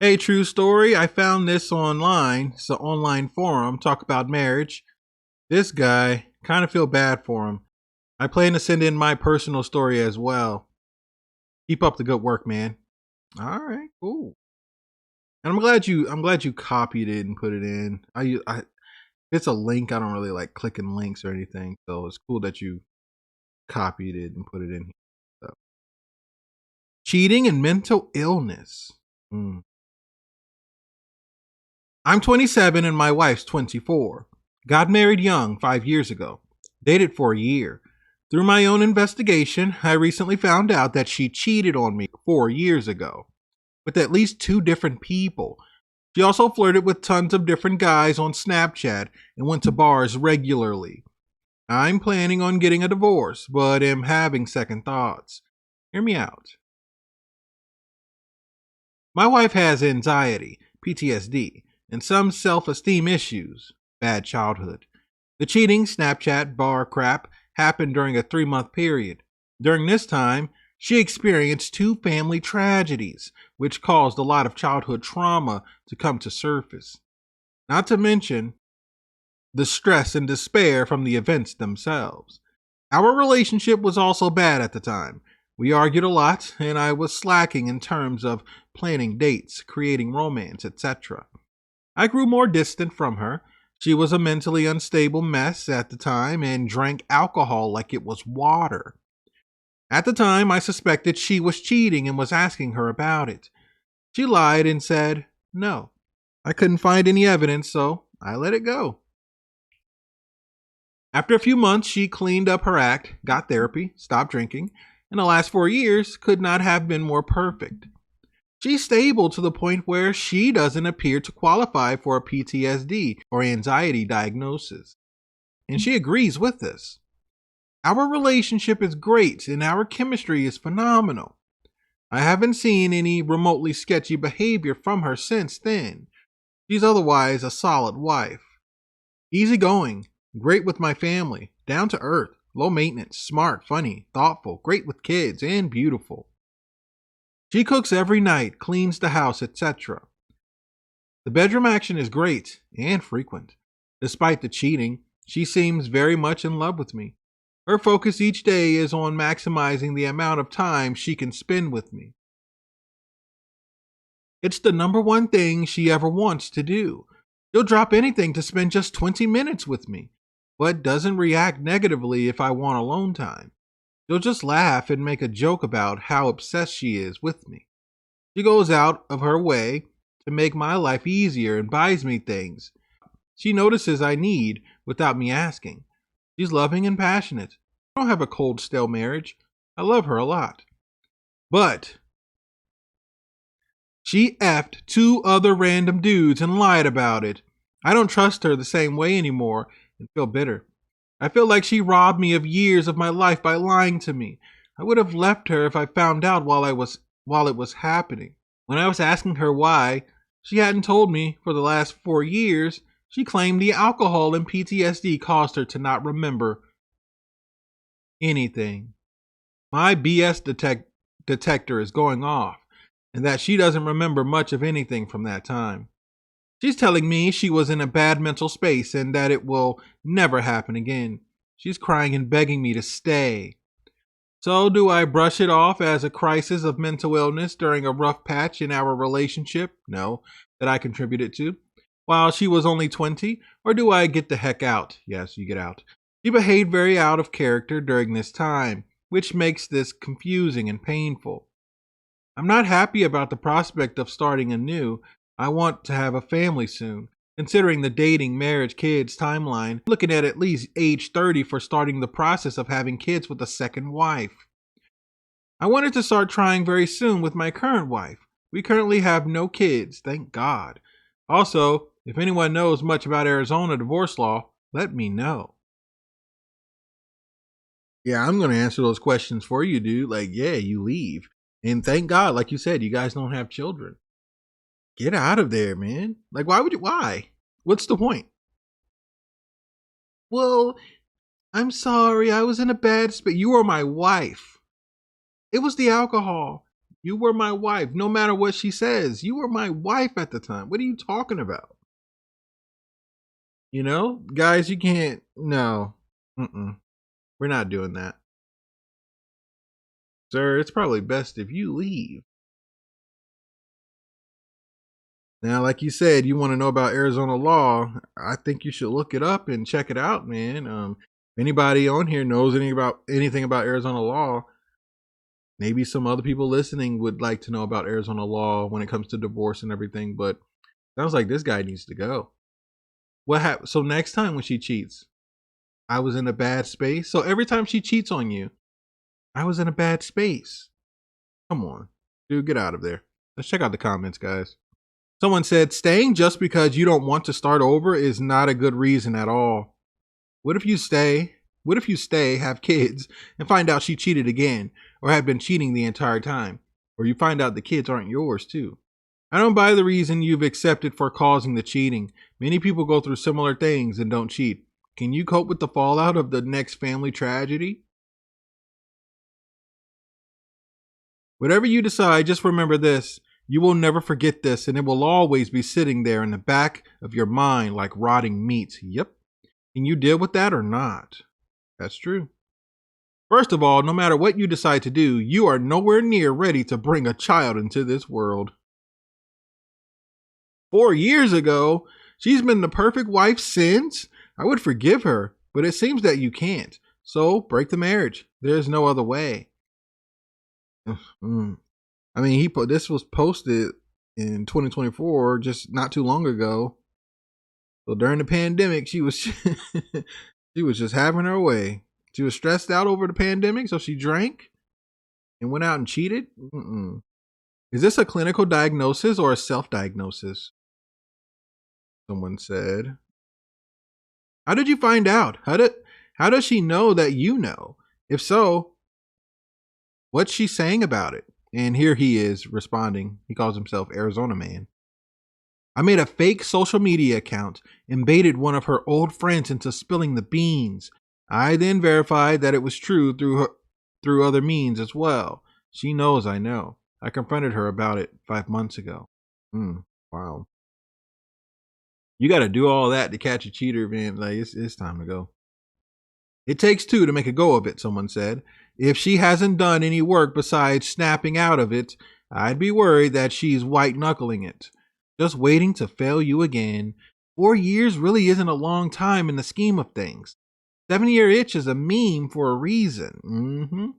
Hey, true story. I found this online. It's an online forum. Talk about marriage. This guy, kind of feel bad for him. I plan to send in my personal story as well. Keep up the good work, man. All right, cool. And I'm glad you copied it and put it in. It's a link. I don't really like clicking links or anything, so it's cool that you copied it and put it in here. So, cheating and mental illness. Hmm. I'm 27 and my wife's 24. Got married young 5 years ago. Dated for a year. Through my own investigation, I recently found out that she cheated on me 4 years ago with at least two different people. She also flirted with tons of different guys on Snapchat and went to bars regularly. I'm planning on getting a divorce, but am having second thoughts. Hear me out. My wife has anxiety, PTSD, and some self esteem issues. Bad childhood. The cheating, Snapchat, bar crap happened during a 3 month period. During this time, she experienced two family tragedies, which caused a lot of childhood trauma to come to surface. Not to mention the stress and despair from the events themselves. Our relationship was also bad at the time. We argued a lot, and I was slacking in terms of planning dates, creating romance, etc. I grew more distant from her. She was a mentally unstable mess at the time and drank alcohol like it was water. At the time, I suspected she was cheating and was asking her about it. She lied and said no. I couldn't find any evidence, so I let it go. After a few months, she cleaned up her act, got therapy, stopped drinking, and the last 4 years could not have been more perfect. She's stable to the point where she doesn't appear to qualify for a PTSD or anxiety diagnosis. And she agrees with this. Our relationship is great and our chemistry is phenomenal. I haven't seen any remotely sketchy behavior from her since then. She's otherwise a solid wife. Easygoing, great with my family, down to earth, low maintenance, smart, funny, thoughtful, great with kids, and beautiful. She cooks every night, cleans the house, etc. The bedroom action is great and frequent. Despite the cheating, she seems very much in love with me. Her focus each day is on maximizing the amount of time she can spend with me. It's the number one thing she ever wants to do. She'll drop anything to spend just 20 minutes with me, but doesn't react negatively if I want alone time. She'll just laugh and make a joke about how obsessed she is with me. She goes out of her way to make my life easier and buys me things she notices I need without me asking. She's loving and passionate. I don't have a cold, stale marriage. I love her a lot. But she effed two other random dudes and lied about it. I don't trust her the same way anymore and feel bitter. I feel like she robbed me of years of my life by lying to me. I would have left her if I found out while it was happening. When I was asking her why she hadn't told me for the last 4 years, she claimed the alcohol and PTSD caused her to not remember anything. My BS detector is going off, and that she doesn't remember much of anything from that time. She's telling me she was in a bad mental space and that it will never happen again. She's crying and begging me to stay. So, do I brush it off as a crisis of mental illness during a rough patch in our relationship? No, that I contributed to. While she was only 20? Or do I get the heck out? Yes, you get out. She behaved very out of character during this time, which makes this confusing and painful. I'm not happy about the prospect of starting anew. I want to have a family soon. Considering the dating, marriage, kids timeline, looking at least age 30 for starting the process of having kids with a second wife. I wanted to start trying very soon with my current wife. We currently have no kids, thank God. Also, if anyone knows much about Arizona divorce law, let me know. Yeah, I'm going to answer those questions for you, dude. Like, yeah, you leave. And thank God, like you said, you guys don't have children. Get out of there, man. Like, why would you? Why? What's the point? Well, I'm sorry. I was in a bad space. You are my wife. It was the alcohol. You were my wife. No matter what she says, you were my wife at the time. What are you talking about? You know, guys, you can't. No. Mm-mm. We're not doing that. Sir, it's probably best if you leave. Now, like you said, you want to know about Arizona law. I think you should look it up and check it out, man. If anybody on here knows anything about Arizona law, maybe some other people listening would like to know about Arizona law when it comes to divorce and everything. But sounds like this guy needs to go. What happened? So next time when she cheats, I was in a bad space. So every time she cheats on you, I was in a bad space. Come on, dude, get out of there. Let's check out the comments, guys. Someone said, staying just because you don't want to start over is not a good reason at all. What if you stay, have kids, and find out she cheated again, or had been cheating the entire time, or you find out the kids aren't yours too? I don't buy the reason you've accepted for causing the cheating. Many people go through similar things and don't cheat. Can you cope with the fallout of the next family tragedy? Whatever you decide, just remember this. You will never forget this, and it will always be sitting there in the back of your mind like rotting meat. Yep. Can you deal with that or not? That's true. First of all, no matter what you decide to do, you are nowhere near ready to bring a child into this world. 4 years ago, she's been the perfect wife since. I would forgive her, but it seems that you can't. So break the marriage. There's no other way. I mean, this was posted in 2024, just not too long ago. So during the pandemic, she was she was just having her way. She was stressed out over the pandemic, so she drank and went out and cheated. Mm-mm. Is this a clinical diagnosis or a self-diagnosis? Someone said. How did you find out? How does she know that you know? If so, what's she saying about it? And here he is responding. He calls himself Arizona Man. I made a fake social media account and baited one of her old friends into spilling the beans. I then verified that it was true through other means as well. She knows I know. I confronted her about it 5 months ago. Wow. You got to do all that to catch a cheater, man. Like it's time to go. It takes two to make a go of it, someone said. If she hasn't done any work besides snapping out of it, I'd be worried that she's white-knuckling it. Just waiting to fail you again. 4 years really isn't a long time in the scheme of things. 7-year itch is a meme for a reason.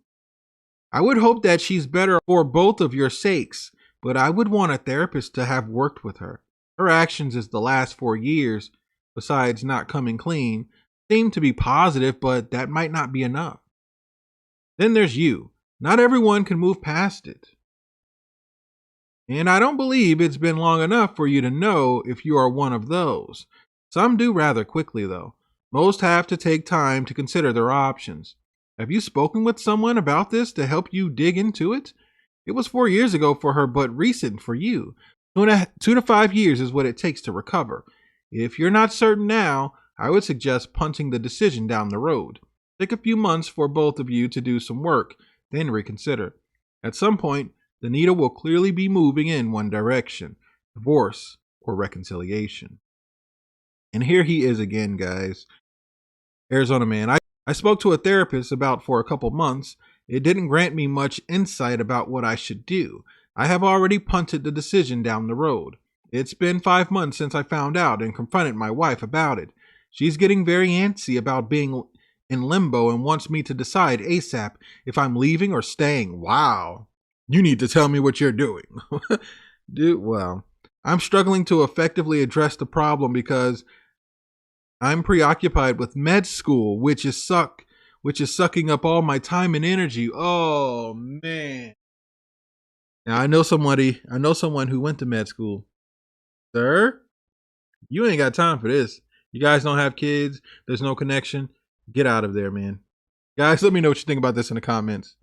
I would hope that she's better for both of your sakes, but I would want a therapist to have worked with her. Her actions is the last 4 years, besides not coming clean, seem to be positive, but that might not be enough. Then there's you. Not everyone can move past it. And I don't believe it's been long enough for you to know if you are one of those. Some do rather quickly, though. Most have to take time to consider their options. Have you spoken with someone about this to help you dig into it? It was 4 years ago for her, but recent for you. 2 to 5 years is what it takes to recover. If you're not certain now, I would suggest punting the decision down the road. Take a few months for both of you to do some work, then reconsider. At some point, the needle will clearly be moving in one direction, divorce or reconciliation. And here he is again, guys. Arizona Man. I spoke to a therapist about for a couple months. It didn't grant me much insight about what I should do. I have already punted the decision down the road. It's been 5 months since I found out and confronted my wife about it. She's getting very antsy about being in limbo and wants me to decide ASAP if I'm leaving or staying. Wow. You need to tell me what you're doing. Dude, well, I'm struggling to effectively address the problem because I'm preoccupied with med school, which is sucking up all my time and energy. Oh, man. Now, I know someone who went to med school. Sir, you ain't got time for this. You guys don't have kids. There's no connection. Get out of there, man. Guys, let me know what you think about this in the comments.